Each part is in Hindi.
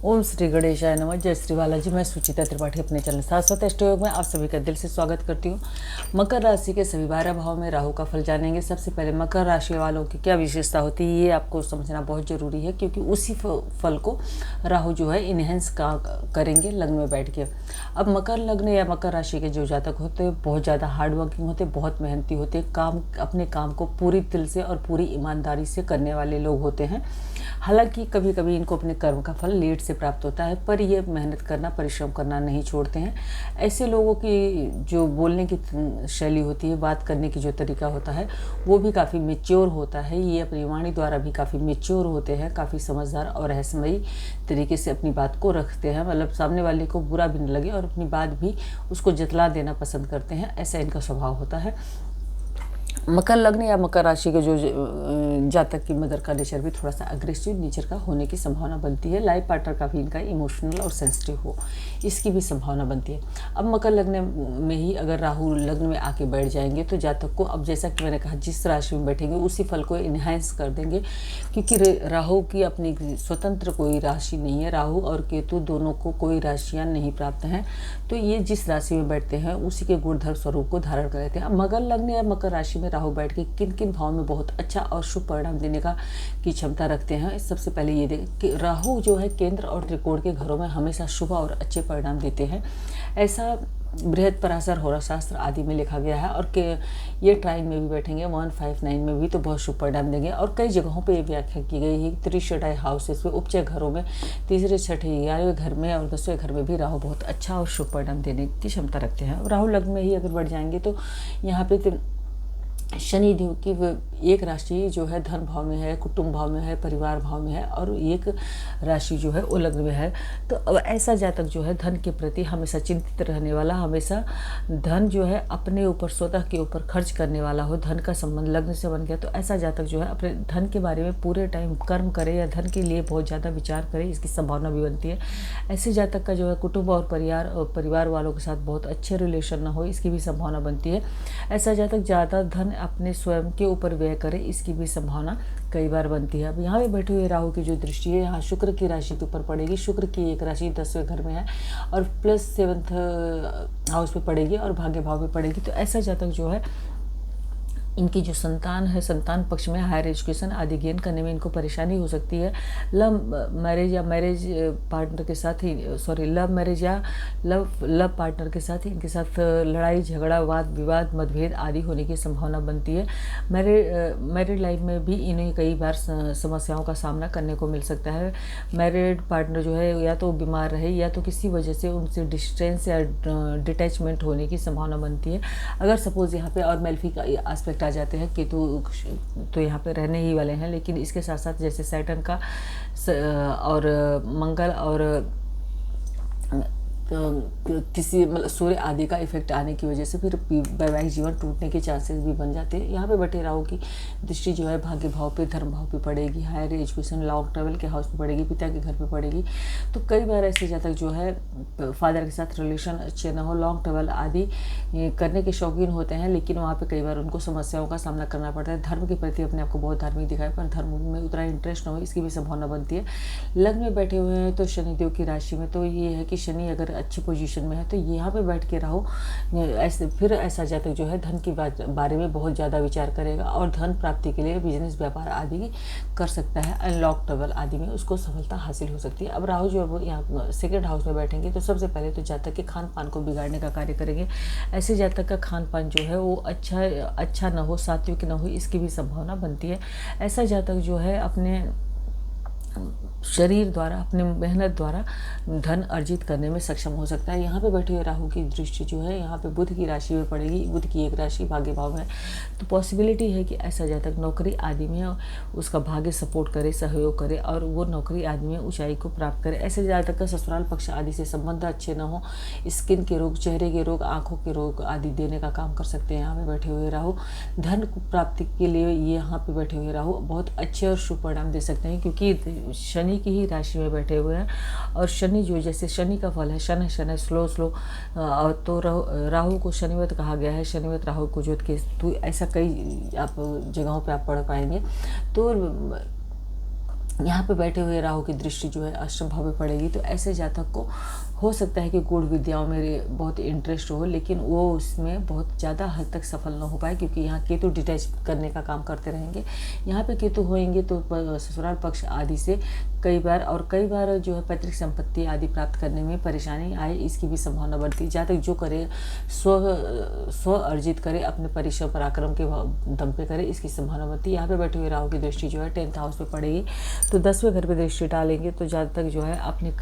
ओम श्री गणेशाय नमः। जय श्री बालाजी। मैं सुचिता त्रिपाठी अपने चैनल शाश्वत अष्टयोग में आप सभी का दिल से स्वागत करती हूँ। मकर राशि के सभी 12 भाव में राहु का फल जानेंगे। सबसे पहले मकर राशि वालों की क्या विशेषता होती है ये आपको समझना बहुत जरूरी है, क्योंकि उसी फल को राहु जो है इनहेंस करेंगे लग्न में बैठ के। अब मकर लग्न या मकर राशि के जो जातक होते हैं बहुत ज़्यादा हार्ड वर्किंग होते हैं, बहुत मेहनती होते हैं, अपने काम को पूरी दिल से और पूरी ईमानदारी से करने वाले लोग होते हैं। हालांकि कभी कभी इनको अपने कर्म का फल लेट से प्राप्त होता है, पर ये मेहनत करना, परिश्रम करना नहीं छोड़ते हैं। ऐसे लोगों की जो बोलने की शैली होती है, बात करने की जो तरीका होता है, वो भी काफ़ी मेच्योर होता है। ये अपनी वाणी द्वारा भी काफ़ी मेच्योर होते हैं, काफ़ी समझदार और रहस्यमयी तरीके से अपनी बात को रखते हैं। मतलब सामने वाले को बुरा भी न लगे और अपनी बात भी उसको जतला देना पसंद करते हैं, ऐसा इनका स्वभाव होता है। मकर लग्न या मकर राशि के जो जातक की मदर का नेचर भी थोड़ा सा अग्रेसिव नेचर का होने की संभावना बनती है। लाइफ पार्टनर काफ़ी इनका इमोशनल और सेंसिटिव हो, इसकी भी संभावना बनती है। अब मकर लग्न में ही अगर राहु लग्न में आके बैठ जाएंगे तो जातक को, अब जैसा कि मैंने कहा, जिस राशि में बैठेंगे उसी फल को इन्हांस कर देंगे, क्योंकि राहु की अपनी स्वतंत्र कोई राशि नहीं है। राहु और केतु दोनों को कोई राशियाँ नहीं प्राप्त हैं, तो ये जिस राशि में बैठते हैं उसी के गुणधर्म स्वरूप को धारण कर लेते हैं। अब मकर लग्न या मकर राशि में राहु बैठ के किन किन भाव में बहुत अच्छा और शुभ परिणाम देने की क्षमता रखते हैं। सबसे पहले ये देखें कि राहु जो है केंद्र और त्रिकोण के घरों में हमेशा शुभ और अच्छे परिणाम देते हैं। ऐसा बृहद पराशर होरा शास्त्र आदि में लिखा गया है। और ये ट्राइन में भी बैठेंगे, 159 में भी तो बहुत शुभ परिणाम देंगे। और कई जगहों पे ये व्याख्या की गई है, त्रिशटाई हाउसेस में, उपचय घरों में, तीसरे, छठे, 11वें घर में और 10वें घर में भी राहु बहुत अच्छा और शुभ परिणाम देने की क्षमता रखते हैं। राहु लग्न में ही अगर बढ़ जाएंगे तो यहाँ पे शनि देव की एक राशि जो है धन भाव में है, कुटुंब भाव में है, परिवार भाव में है, और एक राशि जो है वो लग्न में है। तो अब ऐसा जातक जो है धन के प्रति हमेशा चिंतित रहने वाला, हमेशा धन जो है अपने ऊपर, स्वतः के ऊपर खर्च करने वाला हो, धन का संबंध लग्न से बन गया तो ऐसा जातक जो है अपने धन के बारे में पूरे टाइम कर्म करे या धन के लिए बहुत ज़्यादा विचार करे, इसकी संभावना भी बनती है। ऐसे जातक का जो है कुटुंब और परिवार वालों के साथ बहुत अच्छे रिलेशन न हो, इसकी भी संभावना बनती है। ऐसा जातक ज़्यादा धन अपने स्वयं के ऊपर व्यय करे, इसकी भी संभावना कई बार बनती है। अब यहाँ पे बैठे हुए राहु की जो दृष्टि है यहाँ शुक्र की राशि के ऊपर पड़ेगी। शुक्र की एक राशि 10वें घर में है और प्लस 7th हाउस पे पड़ेगी और भाग्य भाव पे पड़ेगी। तो ऐसा जातक जो है, इनकी जो संतान है, संतान पक्ष में हायर एजुकेशन आदि गेन करने में इनको परेशानी हो सकती है। लव मैरिज या मैरिज पार्टनर के साथ ही, लव मैरिज या लव पार्टनर के साथ ही इनके साथ लड़ाई झगड़ा, वाद विवाद, मतभेद आदि होने की संभावना बनती है। मैरिड लाइफ में भी इन्हें कई बार समस्याओं का सामना करने को मिल सकता है। मैरिड पार्टनर जो है या तो बीमार रहे या तो किसी वजह से उनसे डिस्टेंस या डिटैचमेंट होने की संभावना बनती है। अगर सपोज यहाँ पे और मेल्फिक एस्पेक्ट आ जाते हैं, केतु तो यहाँ पे रहने ही वाले हैं, लेकिन इसके साथ साथ जैसे सैटर्न का और मंगल और किसी मतलब सूर्य आदि का इफेक्ट आने की वजह से फिर वैवाहिक जीवन टूटने के चांसेस भी बन जाते हैं। यहाँ पे बैठे राहु की दृष्टि जो है भाग्य भाव पे, धर्म भाव पे पड़ेगी, हायर एजुकेशन, लॉन्ग ट्रैवल के हाउस पे पड़ेगी, पिता के घर पे पड़ेगी। तो कई बार ऐसे जातक जो है फादर के साथ रिलेशन अच्छे ना हो, लॉन्ग ट्रैवल आदि करने के शौकीन होते हैं, लेकिन वहाँ पर कई बार उनको समस्याओं का सामना करना पड़ता है। धर्म के प्रति अपने आप को बहुत धार्मिक दिखाए पर धर्म में उतना इंटरेस्ट ना हो, इसकी भी संभावना बनती है। लग्न में बैठे हुए हैं तो शनिदेव की राशि में, तो ये है कि शनि अगर अच्छी पोजीशन में है तो यहाँ पे बैठ के राहु ऐसा जातक जो है धन के बारे में बहुत ज़्यादा विचार करेगा और धन प्राप्ति के लिए बिजनेस, व्यापार आदि कर सकता है। अनलॉक ट्रैवल आदि में उसको सफलता हासिल हो सकती है। अब राहु जो है यहाँ 2nd हाउस में बैठेंगे तो सबसे पहले तो जातक के खान पान को बिगाड़ने का कार्य करेंगे। ऐसे जातक का खान पान जो है वो अच्छा न हो, सात्विक न हो, इसकी भी संभावना बनती है। ऐसा जातक जो है अपने शरीर द्वारा, अपने मेहनत द्वारा धन अर्जित करने में सक्षम हो सकता है। यहाँ पे बैठे हुए राहु की दृष्टि जो है यहाँ पे बुध की राशि में पड़ेगी। बुध की एक राशि भाग्य भाव में है, तो पॉसिबिलिटी है कि ऐसा जातक नौकरी आदि में उसका भाग्य सपोर्ट करे, सहयोग करे और वो नौकरी आदि में ऊंचाई को प्राप्त करे। ऐसे जातक का ससुराल पक्ष आदि से संबंध अच्छे न हो, स्किन के रोग, चेहरे के रोग, आँखों के रोग आदि देने का काम कर सकते हैं। यहाँ पे बैठे हुए राहु धन प्राप्ति के लिए ये यहाँ पे बैठे हुए राहु बहुत अच्छे और शुभ परिणाम दे सकते हैं, क्योंकि शनि की ही राशि में बैठे हुए हैं। और शनि जो, जैसे शनि का फल है शन स्लो तो राहु को शनिवत कहा गया है। शनिवत राहु को ज्योत के, तो ऐसा कई आप जगहों पे आप पढ़ पाएंगे। तो यहाँ पे बैठे हुए राहु की दृष्टि जो है अष्टम भाव में पड़ेगी, तो ऐसे जातक को हो सकता है कि गूढ़ विद्याओं में बहुत इंटरेस्ट हो, लेकिन वो उसमें बहुत ज़्यादा हद तक सफल ना हो पाए, क्योंकि यहाँ केतु डिटैच करने का काम करते रहेंगे। यहाँ पे केतु होएंगे तो ससुराल पक्ष आदि से कई बार जो है पैतृक संपत्ति आदि प्राप्त करने में परेशानी आए, इसकी भी संभावना बढ़ती है। जातक जो करे स्व अर्जित करे, अपने परिश्रम पराक्रम के दम पे करे, इसकी संभावना बढ़ती है। यहाँ पे बैठे हुए राहु की दृष्टि जो है 10th हाउस पे पड़ेगी, तो 10वें घर पे दृष्टि डालेंगे, तो जातक जो है अपने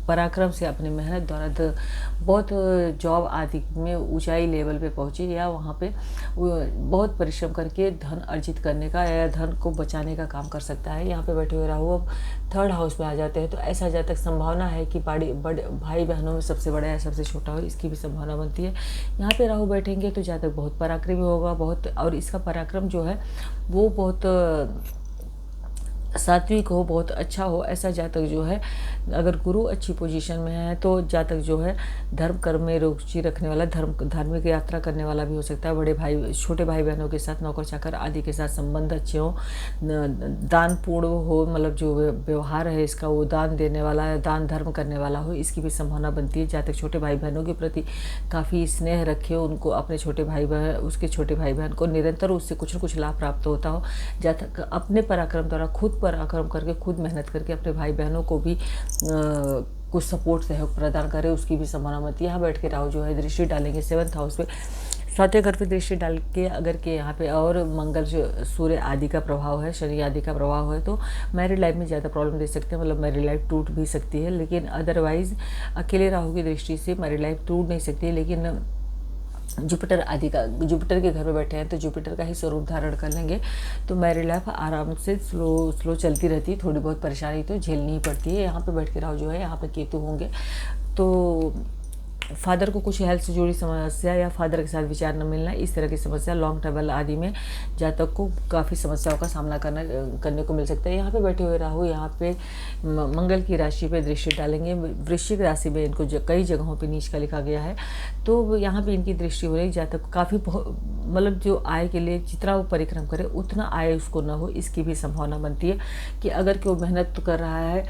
पराक्रम से, अपनी मेहनत द्वारा बहुत जॉब आदि में ऊंचाई लेवल पे पहुँचे, या वहाँ पे बहुत परिश्रम करके धन अर्जित करने का या धन को बचाने का काम कर सकता है। यहाँ पे बैठे हुए राहु अब 3rd हाउस में आ जाते हैं, तो ऐसा जातक संभावना है कि बड़े भाई बहनों में सबसे बड़ा या सबसे छोटा हो, इसकी भी संभावना बनती है। यहाँ पे राहु बैठेंगे तो जातक बहुत पराक्रमी होगा, और इसका पराक्रम जो है वो बहुत सात्विक हो, बहुत अच्छा हो। ऐसा जातक जो है, अगर गुरु अच्छी पोजीशन में है तो जातक जो है धर्म कर्म में रुचि रखने वाला, धार्मिक यात्रा करने वाला भी हो सकता है। बड़े भाई छोटे भाई बहनों के साथ, नौकर चाकर आदि के साथ संबंध अच्छे हो, दान पूर्ण हो, मतलब जो व्यवहार है इसका वो दान देने वाला है, दान धर्म करने वाला हो, इसकी भी संभावना बनती है। जातक छोटे भाई बहनों के प्रति काफ़ी स्नेह रखे, उनको अपने उसके छोटे भाई बहन को निरंतर उससे कुछ न कुछ लाभ प्राप्त होता हो। जातक अपने पराक्रम द्वारा, खुद पराक्रम करके, खुद मेहनत करके अपने भाई बहनों को भी कुछ सपोर्ट सहयोग प्रदान करे, उसकी भी संभावना बनती है। यहाँ बैठ के राहु जो है दृष्टि डालेंगे 7th हाउस पे, 7वें घर पे दृष्टि डाल के अगर के यहाँ पे और मंगल सूर्य आदि का प्रभाव है, शनि आदि का प्रभाव है, तो मैरिड लाइफ में ज़्यादा प्रॉब्लम दे सकते हैं, मतलब मैरिड लाइफ टूट भी सकती है। लेकिन अदरवाइज अकेले राहु की दृष्टि से मैरिड लाइफ टूट नहीं सकती है। लेकिन जुपिटर के घर में बैठे हैं तो जुपिटर का ही स्वरूप धारण कर लेंगे, तो मैरिड लाइफ आराम से स्लो चलती रहती है। थोड़ी बहुत परेशानी तो झेलनी ही पड़ती है। यहाँ पे बैठ के राहु जो है, यहाँ पे केतु होंगे, तो फादर को कुछ हेल्थ से जुड़ी समस्या या फादर के साथ विचार न मिलना, इस तरह की समस्या लॉन्ग ट्रैवल आदि में जातक को काफ़ी समस्याओं का सामना करने को मिल सकता है। यहाँ पे बैठे हुए राहु यहाँ पे मंगल की राशि पे दृष्टि डालेंगे। वृश्चिक राशि में इनको कई जगहों पे नीच का लिखा गया है, तो यहाँ पे इनकी दृष्टि हो रही। जातक को काफ़ी मतलब जो आय के लिए जितना वो परिश्रम करे उतना आय उसको न हो, इसकी भी संभावना बनती है कि अगर कोई मेहनत तो कर रहा है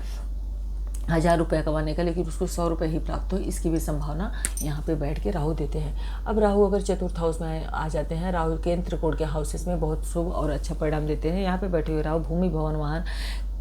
1000 रुपये कमाने का, लेकिन उसको 100 रुपये ही प्राप्त हो, इसकी भी संभावना यहाँ पे बैठ के राहु देते हैं। अब राहु अगर 4th हाउस में आ जाते हैं, राहु केंद्र त्रिकोण के हाउसेस में बहुत शुभ और अच्छा परिणाम देते हैं। यहाँ पे बैठे हुए राहु भूमि भवन वाहन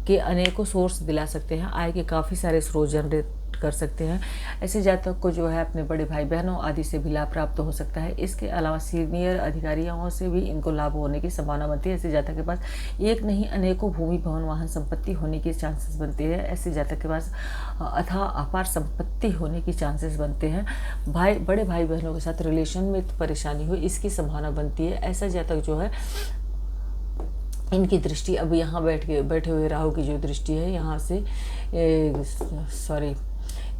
के अनेकों सोर्स दिला सकते हैं, आय के काफ़ी सारे स्रोत जनरेट कर सकते हैं। ऐसे जातक को जो है अपने बड़े भाई बहनों आदि से भी लाभ प्राप्त हो सकता है। इसके अलावा सीनियर अधिकारियों से भी इनको लाभ होने की संभावना बनती है। ऐसे जातक के पास एक नहीं अनेकों भूमि भवन वाहन संपत्ति होने की चांसेस बनते हैं। ऐसे जातक के पास अथाह अपार संपत्ति होने की चांसेस बनते हैं। बड़े भाई बहनों के साथ रिलेशन में परेशानी हो, इसकी संभावना बनती है। ऐसा जातक जो है, इनकी दृष्टि अब यहाँ बैठे हुए राहु की जो दृष्टि है, यहाँ से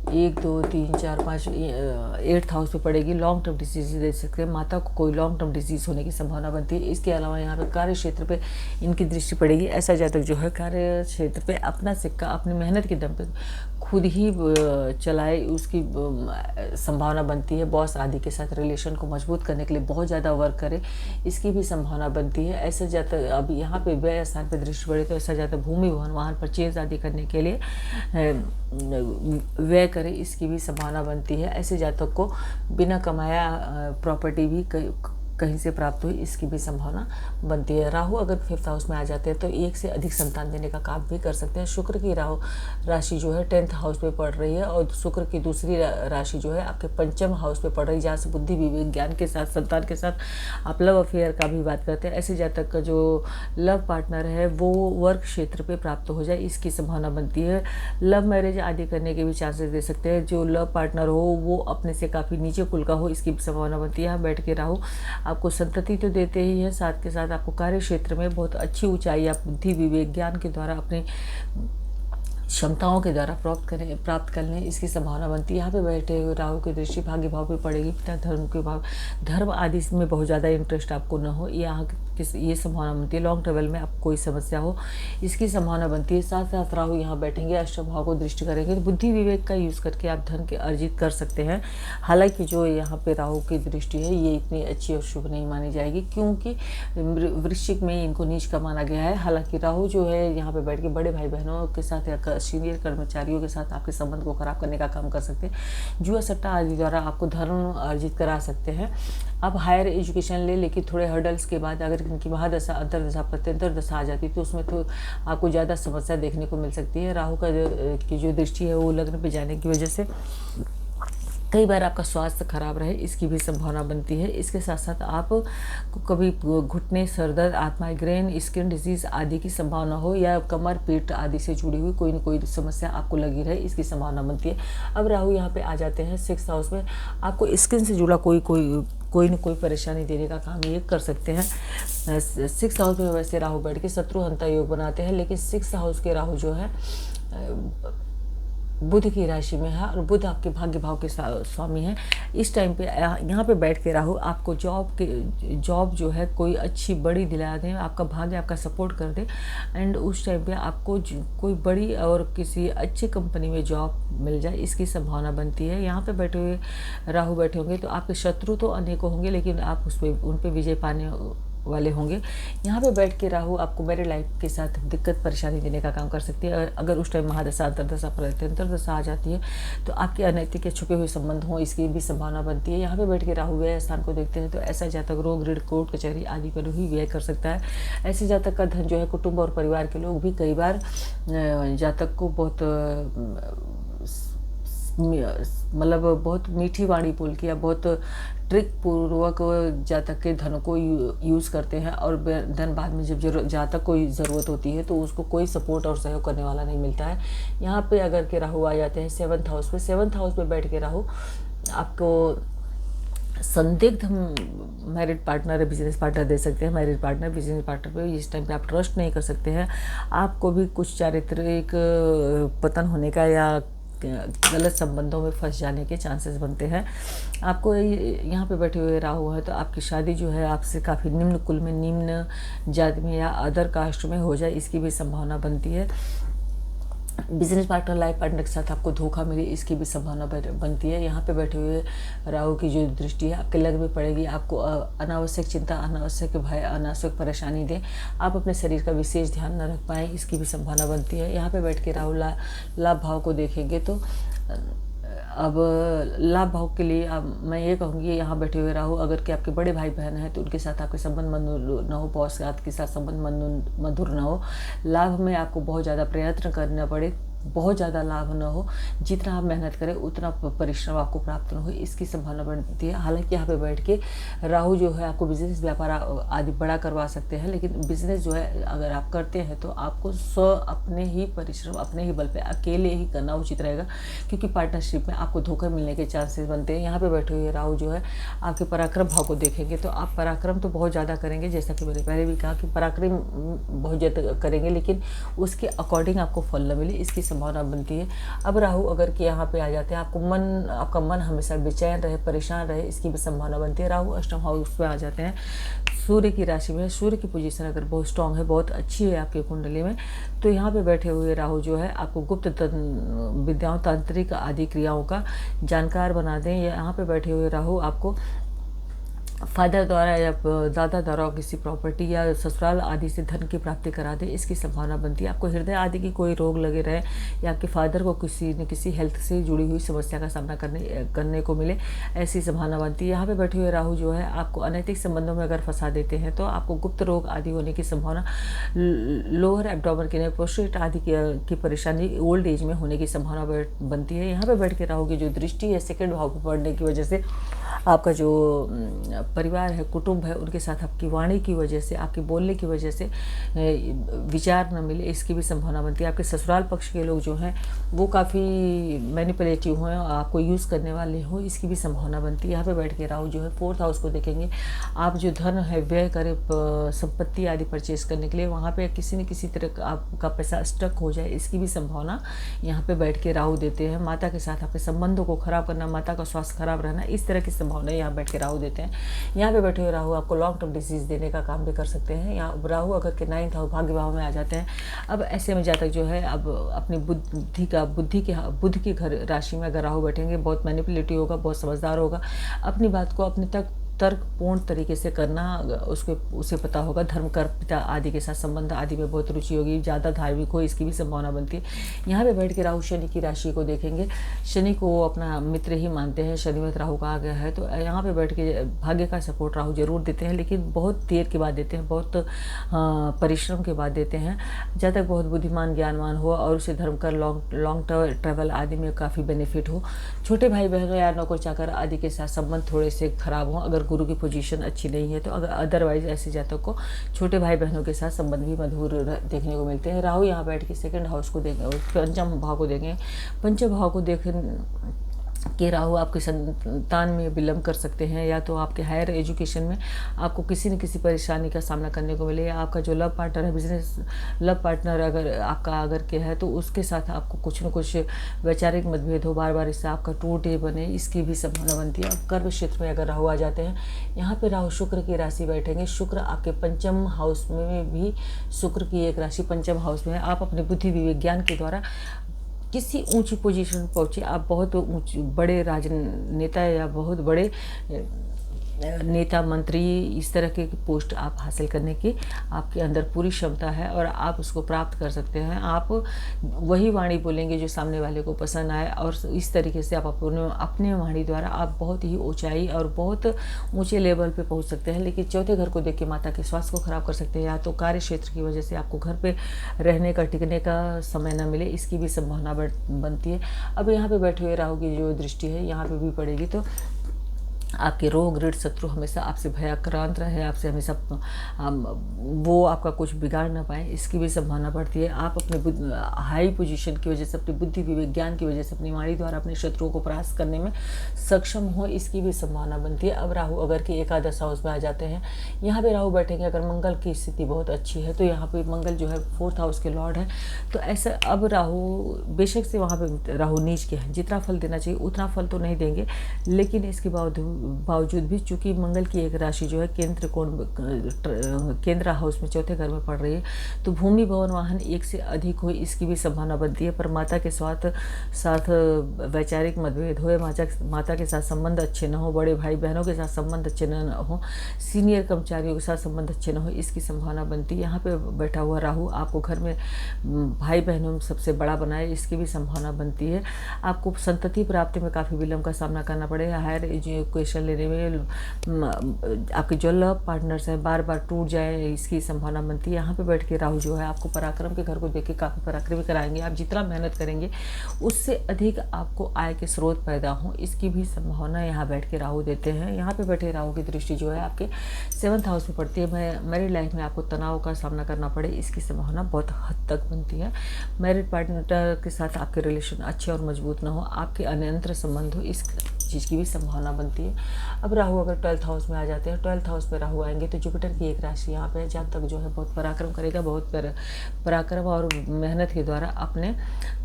1 2 3 4 5 8th हाउस पे पड़ेगी। लॉन्ग टर्म डिजीज दे सकते हैं, माता को कोई लॉन्ग टर्म डिजीज होने की संभावना बनती है। इसके अलावा यहाँ पे कार्य क्षेत्र पे इनकी दृष्टि पड़ेगी। ऐसा जातक जो है कार्य क्षेत्र पे अपना सिक्का अपनी मेहनत के दम पे खुद ही चलाए, उसकी संभावना बनती है। बॉस आदि के साथ रिलेशन को मजबूत करने के लिए बहुत ज़्यादा वर्क करे, इसकी भी संभावना बनती है। ऐसा जातक अब यहाँ पे व्यय स्थान पे दृष्टि पड़े, तो ऐसा जातक भूमि भवन वाहन परचेज आदि करने के लिए व्यय करे, इसकी भी संभावना बनती है। ऐसे जातक को बिना कमाया प्रॉपर्टी भी कहीं से प्राप्त हुई, इसकी भी संभावना बनती है। राहु अगर 5th हाउस में आ जाते हैं तो एक से अधिक संतान देने का काम भी कर सकते हैं। शुक्र की राहु राशि जो है 10th हाउस पे पड़ रही है, और शुक्र की दूसरी राशि जो है आपके 5th हाउस पे पड़ रही है, जहाँ से बुद्धि विवेक ज्ञान के साथ संतान के साथ आप लव अफेयर का भी बात करते हैं। ऐसे जातक का जो लव पार्टनर है वो वर्क क्षेत्र पर प्राप्त हो जाए, इसकी संभावना बनती है। लव मैरिज आदि करने के भी चांसेस दे सकते हैं। जो लव पार्टनर हो वो अपने से काफ़ी नीचे कुल का हो, इसकी भी संभावना बनती है। यहाँ बैठ के राहु आपको संतति तो देते ही हैं, साथ के साथ आपको कार्य क्षेत्र में बहुत अच्छी ऊंचाई आप बुद्धि विवेक ज्ञान के द्वारा अपने क्षमताओं के द्वारा प्राप्त कर लें, इसकी संभावना बनती है। यहाँ पे बैठे हुए राहु की दृष्टि भाग्य भाव पे पड़ेगी। पिता धर्म के भाव, धर्म आदि में बहुत ज़्यादा इंटरेस्ट आपको न हो, यहाँ ये संभावना बनती है। लॉन्ग ट्रेवल में आपको कोई समस्या हो इसकी संभावना बनती है। साथ साथ राहु यहाँ बैठेंगे, अष्टम भाव को दृष्टि करेंगे तो बुद्धि विवेक का यूज़ करके आप धन के अर्जित कर सकते हैं। हालांकि जो यहाँ पे राहु की दृष्टि है ये इतनी अच्छी और शुभ नहीं मानी जाएगी, क्योंकि वृश्चिक में इनको नीच का माना गया है। हालांकि राहु जो है यहाँ पे बैठ के बड़े भाई बहनों के साथ या सीनियर कर्मचारियों के साथ आपके संबंध को खराब करने का काम कर सकते हैं। जुआ सट्टा आदि द्वारा आपको धन अर्जित करा सकते हैं। आप हायर एजुकेशन ले, लेकिन थोड़े हर्डल्स के बाद अगर इनकी महादशा, अंतरदशा, प्रत्यंतर दशा आ जाती है तो उसमें तो आपको ज़्यादा समस्या देखने को मिल सकती है। राहु की जो दृष्टि है वो लग्न पे जाने की वजह से कई बार आपका स्वास्थ्य खराब रहे इसकी भी संभावना बनती है। इसके साथ साथ आप कभी घुटने, सरदर्द, माइग्रेन, स्किन डिजीज आदि की संभावना हो, या कमर, पेट आदि से जुड़ी हुई कोई न कोई समस्या आपको लगी रहे इसकी संभावना बनती है। अब राहु यहाँ पे आ जाते हैं 6th हाउस में, आपको स्किन से जुड़ा कोई न कोई परेशानी देने का काम ये कर सकते हैं। 6th हाउस में वैसे राहु बैठ के शत्रुहंता योग बनाते हैं, लेकिन 6th हाउस के राहु जो है बुध की राशि में है और बुध आपके भाग्य भाव के स्वामी हैं। इस टाइम पे यहाँ पे बैठ के राहु आपको जॉब जो है कोई अच्छी बड़ी दिला दें, आपका भाग्य आपका सपोर्ट कर दे, एंड उस टाइम पे आपको कोई बड़ी और किसी अच्छी कंपनी में जॉब मिल जाए इसकी संभावना बनती है। यहाँ पे बैठे हुए राहु बैठे होंगे तो आपके शत्रु तो अनेकों होंगे, लेकिन आप उन पर विजय पाने वाले होंगे। यहाँ पे बैठ के राहु आपको मैरिड लाइफ के साथ दिक्कत परेशानी देने का काम कर सकती है। अगर उस टाइम महादशा, अंतरदशा, प्रत्यंतर दशा आ जाती है तो आपके अनैतिक या छुपे हुए संबंध हों इसकी भी संभावना बनती है। यहाँ पे बैठ के राहु व्यय स्थान को देखते हैं तो ऐसा जातक रोग, ऋण, कोर्ट कचहरी आदि पर भी व्यय कर सकता है। ऐसे जातक का धन जो है कुटुंब और परिवार के लोग भी कई बार जातक को बहुत मीठी वाणी बोल के या बहुत ट्रिक पूर्वक जातक के धन को यूज़ करते हैं, और धन बाद में जब जातक को ज़रूरत होती है तो उसको कोई सपोर्ट और सहयोग करने वाला नहीं मिलता है। यहाँ पे अगर के राहु आ जाते हैं 7th हाउस में, 7th हाउस में बैठ के राहु आपको संदिग्ध मैरिड पार्टनर, बिजनेस पार्टनर दे सकते हैं। मैरिड पार्टनर, बिजनेस पार्टनर पे इस टाइम पे आप ट्रस्ट नहीं कर सकते हैं। आपको भी कुछ चारित्रिक पतन होने का या गलत संबंधों में फंस जाने के चांसेस बनते हैं। आपको यहाँ पे बैठे हुए राहु है तो आपकी शादी जो है आपसे काफ़ी निम्न कुल में, निम्न जाति में या अदर कास्ट में हो जाए इसकी भी संभावना बनती है। बिजनेस पार्टनर, लाइफ पार्टनर के साथ आपको धोखा मिले इसकी भी संभावना बनती है। यहाँ पे बैठे हुए राहु की जो दृष्टि है आपके लग्न में पड़ेगी, आपको अनावश्यक चिंता, अनावश्यक भय, अनावश्यक परेशानी दे, आप अपने शरीर का विशेष ध्यान न रख पाएँ इसकी भी संभावना बनती है। यहाँ पे बैठ के राहु लाभ भाव को देखेंगे तो अब लाभ भाव के लिए अब मैं ये कहूँगी यहाँ बैठे हुए राहु अगर कि आपके बड़े भाई बहन हैं तो उनके साथ आपके संबंध मधुर न हो, बॉस के साथ संबंध मधुर न हो, लाभ में आपको बहुत ज़्यादा प्रयत्न करना पड़े, बहुत ज़्यादा लाभ न हो, जितना आप मेहनत करें उतना परिश्रम आपको प्राप्त न हो इसकी संभावना बनती है। हालांकि यहाँ पे बैठ के राहु जो है आपको बिजनेस व्यापार आदि बड़ा करवा सकते हैं, लेकिन बिजनेस जो है अगर आप करते हैं तो आपको अपने ही परिश्रम, अपने ही बल पे अकेले ही करना उचित रहेगा, क्योंकि पार्टनरशिप में आपको धोखा मिलने के चांसेस बनते हैं। यहाँ पे बैठे हुए राहु जो है आपके पराक्रम भाव को देखेंगे तो आप पराक्रम तो बहुत ज़्यादा करेंगे, जैसा कि मैंने पहले भी कहा कि पराक्रम बहुत ज़्यादा करेंगे, लेकिन उसके अकॉर्डिंग आपको फल न मिले इसकी संभावना बनती है। अब राहु अगर कि यहाँ पे आ जाते हैं आपका मन हमेशा बेचैन रहे, परेशान रहे इसकी भी संभावना बनती है। राहु अष्टम हाउस पे आ जाते हैं सूर्य की राशि में, सूर्य की पोजीशन अगर बहुत स्ट्रांग है, बहुत अच्छी है आपकी कुंडली में, तो यहाँ पे बैठे हुए राहु जो है आपको गुप्त विद्याओं, तांत्रिक आदि क्रियाओं का जानकार बना दें। यहाँ पे बैठे हुए राहु आपको फादर द्वारा या दादा द्वारा किसी प्रॉपर्टी या ससुराल आदि से धन की प्राप्ति करा दे इसकी संभावना बनती है। आपको हृदय आदि की कोई रोग लगे रहे या आपके फादर को किसी न किसी हेल्थ से जुड़ी हुई समस्या का सामना करने को मिले ऐसी संभावना बनती है। यहाँ पे बैठे हुए राहु जो है आपको अनैतिक संबंधों में अगर फंसा देते हैं तो आपको गुप्त रोग आदि होने की संभावना, लोअर एब्डोमेन की प्रोस्टेट आदि की परेशानी ओल्ड एज में होने की संभावना बनती है। यहाँ पे बैठ के राहु की जो दृष्टि है सेकंड भाव पर पड़ने की वजह से आपका जो परिवार है, कुटुंब है, उनके साथ आपकी वाणी की वजह से, आपके बोलने की वजह से विचार न मिले इसकी भी संभावना बनती है। आपके ससुराल पक्ष के लोग जो हैं वो काफ़ी मैनिपुलेटिव हैं, आपको यूज़ करने वाले हो इसकी भी संभावना बनती है। यहाँ पे बैठ के राहु जो है 4th हाउस को देखेंगे, आप जो धन है व्यय करें संपत्ति आदि परचेज करने के लिए, वहाँ पे किसी न किसी तरह का आपका पैसा स्टक हो जाए इसकी भी संभावना यहाँ पे बैठ के राहु देते हैं। माता के साथ आपके संबंधों को खराब करना, माता का स्वास्थ्य खराब रहना, इस तरह की संभावना यहाँ बैठ के राहु देते हैं। यहाँ पे बैठे हुए राहु आपको लॉन्ग टर्म डिसीज देने का काम भी कर सकते हैं। यहाँ राहु अगर के 9th हाउस भाग्य भाव में आ जाते हैं, अब ऐसे में जातक जो है अब अपनी बुद्ध की घर राशि में अगर राहु बैठेंगे, बहुत मैनिपुलेटिव होगा, बहुत समझदार होगा, अपनी बात को अपने तक तर्कपूर्ण तरीके से करना उसे पता होगा। धर्म कर्म पिता आदि के साथ संबंध आदि में बहुत रुचि होगी, ज़्यादा धार्मिक हो इसकी भी संभावना बनती है। यहाँ पे बैठ के राहु शनि की राशि को देखेंगे, शनि को वो अपना मित्र ही मानते हैं, शनि में राहु का आ गया है, तो यहाँ पे बैठ के भाग्य का सपोर्ट राहु जरूर देते हैं, लेकिन बहुत देर के बाद देते हैं, बहुत परिश्रम के बाद देते हैं। जब तक बहुत बुद्धिमान ज्ञानवान हो और उसे धर्म कर लॉन्ग ट्रैवल आदि में काफ़ी बेनिफिट हो। छोटे भाई बहनों या नौकर चाकर आदि के साथ संबंध थोड़े से खराब हों, अगर गुरु की पोजीशन अच्छी नहीं है तो। अगर अदरवाइज ऐसे जातक को छोटे भाई बहनों के साथ संबंध भी मधुर देखने को मिलते हैं। राहु यहाँ बैठ के 2nd हाउस को देखें, पंचम भाव को देखें, पंचम भाव को देखें कि राहु आपके संतान में विलम्ब कर सकते हैं, या तो आपके हायर एजुकेशन में आपको किसी न किसी परेशानी का सामना करने को मिले, या आपका जो लव पार्टनर है, बिजनेस लव पार्टनर अगर के है तो उसके साथ आपको कुछ न कुछ वैचारिक मतभेद हो, बार बार इससे आपका टूटे बने, इसकी भी संभावना बनती है। कर्म क्षेत्र में अगर राहु आ जाते हैं, यहाँ पे राहु शुक्र की राशि बैठेंगे, शुक्र आपके पंचम हाउस में भी शुक्र की एक राशि पंचम हाउस में है। आप अपने बुद्धि विज्ञान के द्वारा किसी ऊंची पोजीशन पहुँचे, आप बहुत बड़े राजनेता या बहुत बड़े नेता मंत्री इस तरह के पोस्ट आप हासिल करने की आपके अंदर पूरी क्षमता है और आप उसको प्राप्त कर सकते हैं। आप वही वाणी बोलेंगे जो सामने वाले को पसंद आए, और इस तरीके से आप अपने वाणी द्वारा आप बहुत ही ऊंचाई और बहुत ऊंचे लेवल पे पहुंच सकते हैं। लेकिन चौथे घर को देख के माता के स्वास्थ्य को खराब कर सकते हैं, या तो कार्य क्षेत्र की वजह से आपको घर पे रहने का टिकने का समय न मिले, इसकी भी संभावना बनती है। अब यहाँ पे बैठे हुए राहु की जो दृष्टि है यहाँ पे भी पड़ेगी, तो आपके रोग ऋण शत्रु हमेशा आपसे भयाक्रांत रहे, आपसे हमेशा वो आपका कुछ बिगाड़ ना पाए, इसकी भी संभावना बढ़ती है। आप अपने हाई पोजीशन की वजह से, अपनी बुद्धि विज्ञान की वजह से अपनी वाणी द्वारा अपने शत्रुओं को परास्त करने में सक्षम हो, इसकी भी संभावना बनती है। अब राहु अगर कि एकादश हाउस में आ जाते हैं, यहाँ पे राहु बैठेंगे, अगर मंगल की स्थिति बहुत अच्छी है तो यहाँ पे मंगल जो है 4th हाउस के लॉर्ड है, तो ऐसा अब राहु बेशक से वहाँ पे राहु नीच के हैं, जितना फल देना चाहिए उतना फल तो नहीं देंगे, लेकिन इसके बावजूद भी चूंकि मंगल की एक राशि जो है केंद्र हाउस में 4थे घर में पड़ रही है, तो भूमि भवन वाहन एक से अधिक हो, इसकी भी संभावना बनती है। पर माता के साथ वैचारिक मतभेद हो, माता के साथ संबंध अच्छे न हो, बड़े भाई बहनों के साथ संबंध अच्छे न हो, सीनियर कर्मचारियों के साथ संबंध अच्छे न हो, इसकी संभावना बनती है। यहाँ पे बैठा हुआ राहु आपको घर में भाई बहनों में सबसे बड़ा बनाए, इसकी भी संभावना बनती है। आपको संतति प्राप्ति में काफ़ी विलम्ब का सामना करना पड़ेगा। हायर एजुकेशन लेने में आपके जो लव पार्टनर्स हैं बार बार टूट जाए, इसकी संभावना बनती है। यहाँ पे बैठ के राहु जो है आपको पराक्रम के घर को देख के काफ़ी पराक्रमी कराएंगे। आप जितना मेहनत करेंगे उससे अधिक आपको आय के स्रोत पैदा हों, इसकी भी संभावना यहाँ बैठ के राहु देते हैं। यहाँ पे बैठे राहु की दृष्टि जो है आपके 7th हाउस में पड़ती है। मैरिड लाइफ में आपको तनाव का सामना करना पड़े, इसकी संभावना बहुत हद तक बनती है। मैरिड पार्टनर के साथ आपके रिलेशन अच्छे और मजबूत ना हो, आपके अन्यंत्र संबंध हो, इस चीज़ की भी संभावना बनती है। अब राहु अगर 12th हाउस में आ जाते हैं, 12th हाउस पे राहु आएंगे तो जुपिटर की एक राशि यहाँ पे जहाँ तक जो है बहुत पराक्रम करेगा, बहुत पराक्रम और मेहनत के द्वारा अपने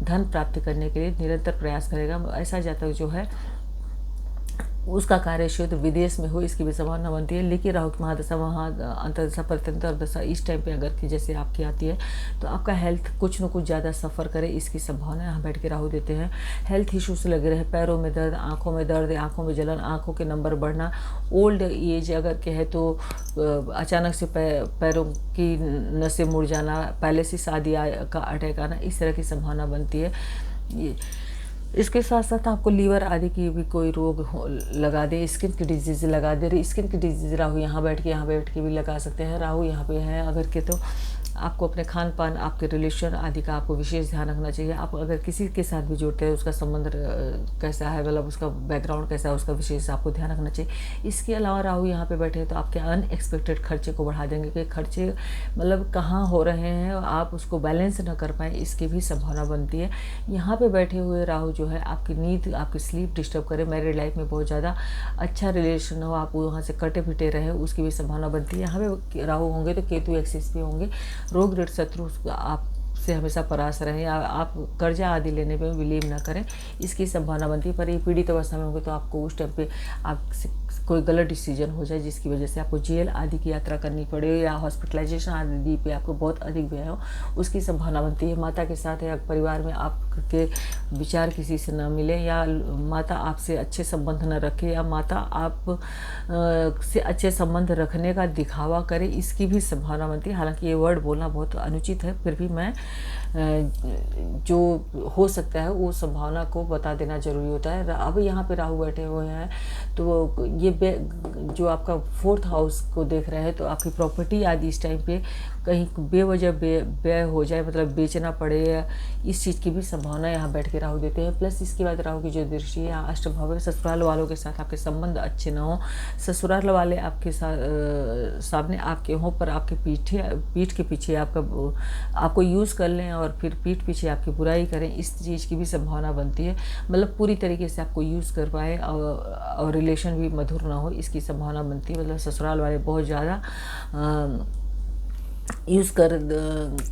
धन प्राप्ति करने के लिए निरंतर प्रयास करेगा। ऐसा जातक जो है उसका कार्य क्षेत्र विदेश में हो, इसकी भी संभावना बनती है। लेकिन राहु की महादशा वहाँ अंतर्दशा प्रत्यंतर दशा इस टाइम पे अगर कि जैसे आपकी आती है तो आपका हेल्थ कुछ न कुछ ज़्यादा सफ़र करे, इसकी संभावना यहाँ बैठ के राहु देते हैं। हेल्थ इश्यूज लगे रहे, पैरों में दर्द, आँखों में दर्द, आँखों में जलन, आँखों के नंबर बढ़ना, ओल्ड एज अगर कहे तो अचानक से पैरों की नसें मुड़ जाना, पैलिसिस आदि का अटैक आना, इस तरह की संभावना बनती है। इसके साथ साथ आपको लीवर आदि की भी कोई रोग लगा दे, स्किन की डिजीज़ लगा दे, स्किन की डिजीज़ राहु यहाँ बैठ के भी लगा सकते हैं। राहु यहाँ पे है अगर के तो आपको अपने खान पान, आपके रिलेशन आदि का आपको विशेष ध्यान रखना चाहिए। आप अगर किसी के साथ भी जुड़ते हैं उसका संबंध कैसा है, मतलब उसका बैकग्राउंड कैसा है, उसका विशेष आपको ध्यान रखना चाहिए। इसके अलावा राहु यहाँ पे बैठे हैं तो आपके अनएक्सपेक्टेड खर्चे को बढ़ा देंगे, कि खर्चे मतलब कहाँ हो रहे हैं आप उसको बैलेंस न कर पाएँ, इसकी भी संभावना बनती है। यहाँ पर बैठे हुए राहु जो है आपकी नींद, आपकी स्लीप डिस्टर्ब करे, मैरिड लाइफ में बहुत ज़्यादा अच्छा रिलेशन हो, आप वहाँ से कटे पिटे रहे, उसकी भी संभावना बनती है। यहाँ पे राहु होंगे तो केतु एक्सिस पे होंगे, रोग ऋण शत्रु आपसे हमेशा परास रहें, आप कर्जा आदि लेने में विलीन न करें, इसकी संभावना बनती है। पर ये पीड़ित अवस्था में होंगे तो आपको उस टाइम पे आप कोई गलत डिसीजन हो जाए जिसकी वजह से आपको जेल आदि की यात्रा करनी पड़े या हॉस्पिटलाइजेशन आदि पे आपको बहुत अधिक व्यय हो, उसकी संभावना बनती है। माता के साथ या परिवार में आपके विचार किसी से न मिले, या माता आपसे अच्छे संबंध न रखे, या माता आप से अच्छे संबंध रखने का दिखावा करे, इसकी भी संभावना बनती है। हालांकि ये वर्ड बोलना बहुत अनुचित है, फिर भी मैं जो हो सकता है वो संभावना को बता देना जरूरी होता है। अब यहाँ पे राहु बैठे हुए हैं तो ये जो आपका 4th हाउस को देख रहे हैं, तो आपकी प्रॉपर्टी आदि इस टाइम पे कहीं बेवजह व्यय हो जाए, मतलब बेचना पड़े, या इस चीज़ की भी संभावना यहाँ बैठ के राहु देते हैं। प्लस इसके बाद राहु की जो दृष्टि है अष्टम भाव में, ससुराल वालों के साथ आपके संबंध अच्छे ना हो, ससुराल वाले आपके सामने आपके हों पर आपके पीठ के पीछे आपको यूज़ कर लें और फिर पीठ पीछे आपकी बुराई करें, इस चीज़ की भी संभावना बनती है। मतलब पूरी तरीके से आपको यूज़ कर पाए और रिलेशन भी मधुर ना हो, इसकी संभावना बनती है। मतलब ससुराल वाले बहुत ज़्यादा यूज़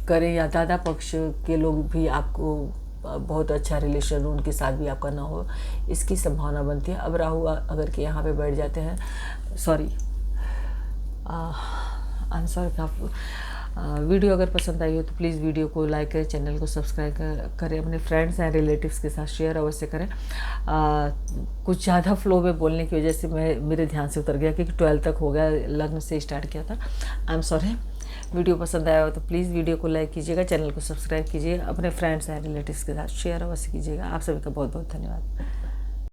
करें, या दादा पक्ष के लोग भी आपको बहुत अच्छा रिलेशन उनके साथ भी आपका ना हो, इसकी संभावना बनती है। अब राहु अगर के यहाँ पे बैठ जाते हैं, सॉरी आई एम सॉरी, आप वीडियो अगर पसंद आई हो तो प्लीज़ वीडियो को लाइक करें, चैनल को सब्सक्राइब करें, अपने फ्रेंड्स एंड रिलेटिव्स के साथ शेयर अवश्य करें। कुछ ज़्यादा फ्लो में बोलने की वजह से मेरे ध्यान से उतर गया, क्योंकि 12 तक हो गया, लग्न से स्टार्ट किया था। I am sorry. वीडियो पसंद आया हो तो प्लीज़ वीडियो को लाइक कीजिएगा, चैनल को सब्सक्राइब कीजिए, अपने फ्रेंड्स एंड रिलेटिव्स के साथ शेयर अवश्य कीजिएगा। आप सभी का बहुत बहुत धन्यवाद।